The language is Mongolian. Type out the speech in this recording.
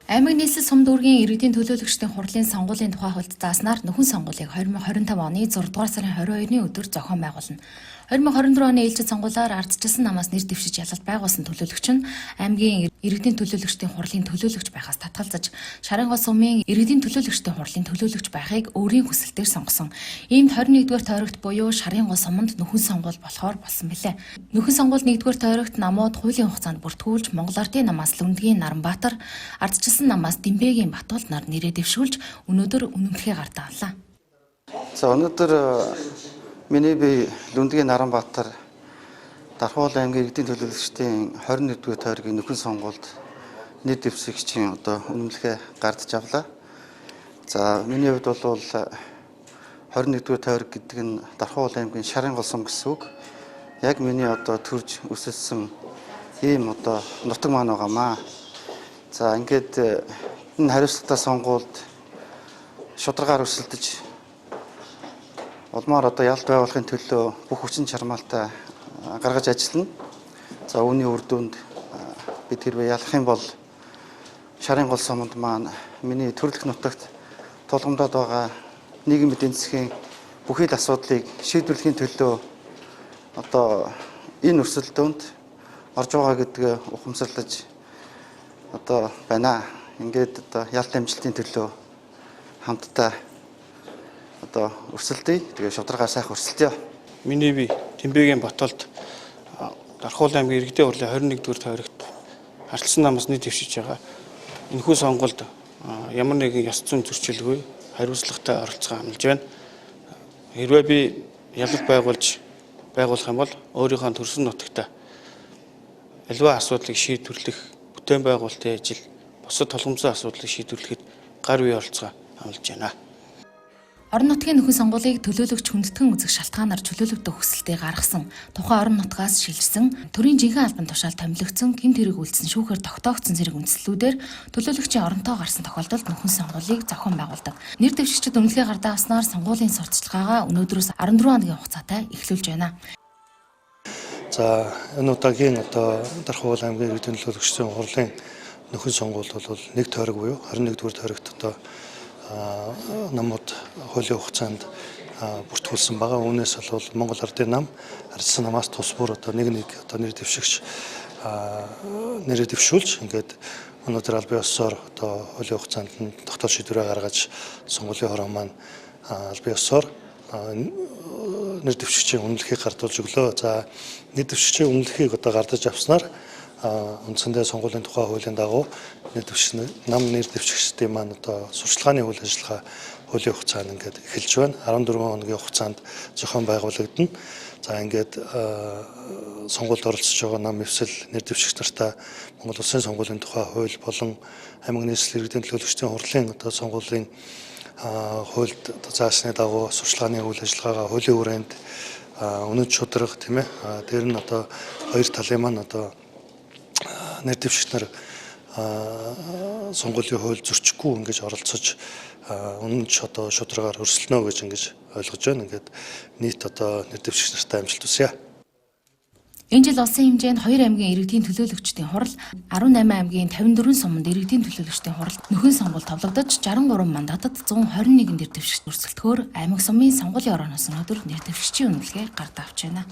Аймаг нийслэл сум дүүргийн иргэдийн төлөөлөгчдийн хурлын сонгуулийн тухай хувьд зааснаар нөхөн сонгуулийг 2025 оны 6 дугаар сарын 22-ны өдөр зохион байгуулна. 2024 оны ээлжид сонгуулиар ардчилсан намаас нэр дэвшиж ялалт байгуулсан төлөөлөгч нь аймгийн иргэдийн төлөөлөгчдийн хурлын төлөөлөгч байхаас татгалзаж, Шарын-Гол сумын иргэдийн төлөөлөгчдийн хурлын төлөөлөгч байхыг өөрийн хүсэлтээр сонгосон. Иймд 21-р тойрогт буюу Шарын-Гол суманд нөхөн сонгуул болохоор болсон билээ. Нөхөн сонгуул 1-р тойрогт намууд хуулийн хугацаанд бүртгүүлж, Монгол Ардын намаас Лүндгийн Наранбаатар, ардчилсан намаас Дэмбэгийн Батуул нар нэрээ дэвшүүлж өнөөдөр үнэмлэхээ гартаа авлаа. За өнөөдөр миний бие Лүндгийн Наранбаатар Дархуул аймгийн иргэдийн төлөөлөгчдийн 21-р тойргийн нөхөн сонгуульд нэр дэвшигчийн үнэмлэхээ гардаж авлаа. За миний хувьд бол 21-р тойрог гэдэг нь Дархуул аймгийн Шарын-Гол сум гэсэн үг. Яг миний төрж өсөлсөн ийм нутаг маань байгаамаа. За ингээд энэ хариуцлагатай сонгуульд шударгаар өрсөлдөж улмаар ялт байгуулахын төлөө бүх хүчин чармаалтаа гаргаж ажиллана. За үүний үр дүнд бид хэрвээ ялах юм бол Шарын-Гол суманд маань миний төрөлх нутагт тулгамдаад байгаа нийгэм эдийн засгийн бүхий л асуудлыг шийдвэрлэхийн төлөө энэ өрсөлдөөнд орж байгаа гэдгээ ухамсарлаж байна. Ингээд ялт амжилтын төлөө хамтдаа өрсөлдөе. Тэгээ шударгаар сайхан өрсөлдөё. Миний бие Дэмбэгийн Батуулд Дархуул аймгийн иргэдийн хурлын 21-р тойрогт ардчилсан намаас нэр дэвшиж байгаа. Энэхүү сонгуульд ямар нэгэн ёс зүйн зөрчилгүй хариуцлагатай оролцоо хамлаж байна. Хэрвээ би ялалт байгуулах юм бол өөрийнхөө төрсөн нутагта аливаа асуудлыг шийдвэрлэх, бүтээн байгуулалтын ажил, бусад толгомжтой асуудлыг шийдвэрлэхэд гар үе оролцоо хамлаж байна. Орон нутгийн нөхөн сонгуулийг төлөөлөгч хүндэтгэн үзэх шалтгаанаар чөлөөлөгдөх хүсэлтийг гаргасан, тухайн орон нутгаас шилжсэн, төрийн жинхэнэ албан тушаал томилогдсон, гэмт хэрэг үйлдсэн шүүхээр тогтоогдсон зэрэг үндслүүдээр төлөөлөгчийн оронтой гарсан тохиолдолд нөхөн сонгуулийг зохион байгуулдаг. Нэр дэвшигчид үнэлгээ гардаа авснаар сонгуулийн сурталчилгаагаа өнөөдрөөс 14 хоногийн хугацаатай эхлүүлж байна. За энэ удаагийн Дархуул аймгийн иргэдийн төлөөлөгчдийн хурлын нөхөн сонгуул бол 1 тойрог буюу 21-р тойрогт намууд хуулийн хугацаанд бүртгүүлсэн байгаа. Үүнээс бол Монгол Ардын нам, ардчилсан намаас тус бүр нэг нэр дэвшигч нэрээ дэвшүүлж ингээд өнөөдөр албан ёсоор хуулийн хугацаанд нь тогтоол шийдвэрээ гаргаж сонгуулийн хороо маань албан ёсоор нэр дэвшигчийн үнэлгээг гардуулж өглөө. За нэр дэвшигчийн үнэлгээг гардаж авснаар үндсэндээ сонгуулийн тухай хуулийн дагуу нам нэр дэвшигчдийн маань сурчлагын үйл ажиллагаа хуулийн хугацаанд ингээд эхэлж байна. 14 хоногийн хугацаанд зохион байгуулагдана. За ингээд сонгуульд оролцож байгаа нам эвсэл нэр дэвшигч нартаа Монгол Улсын сонгуулийн тухай хууль болон аймаг нийслэл иргэдийн төлөөлөгчдийн хурлын сонгуулийн хуульд заасны дагуу сурчлагын үйл ажиллагаагаа хуулийн хүрээнд үнэт шударга тийм ээ. Тэр нь хоёр талын маань нэр дэвшигч нар сонгуулийн хууль зөрчихгүй ингэж оролцож үнэн шударгаар өрсөлдөнө гэж ингэж ойлгож байна. Ингээд нийт нэр дэвшигч нартай амжилт хүсье. Энэ жил улсын хэмжээнд 2 аймгийн иргэдийн төлөөлөгчдийн хурал, 18 аймгийн 54 суманд иргэдийн төлөөлөгчдийн хурал нөхөн сонгуул тавлагдаж 63 мандатад 121 нэр дэвшигч өрсөлдөхөөр аймаг сумын сонгуулийн орооноос өнөөдөр нэр дэвшигчийн үнэлгээ гардаа авч байна.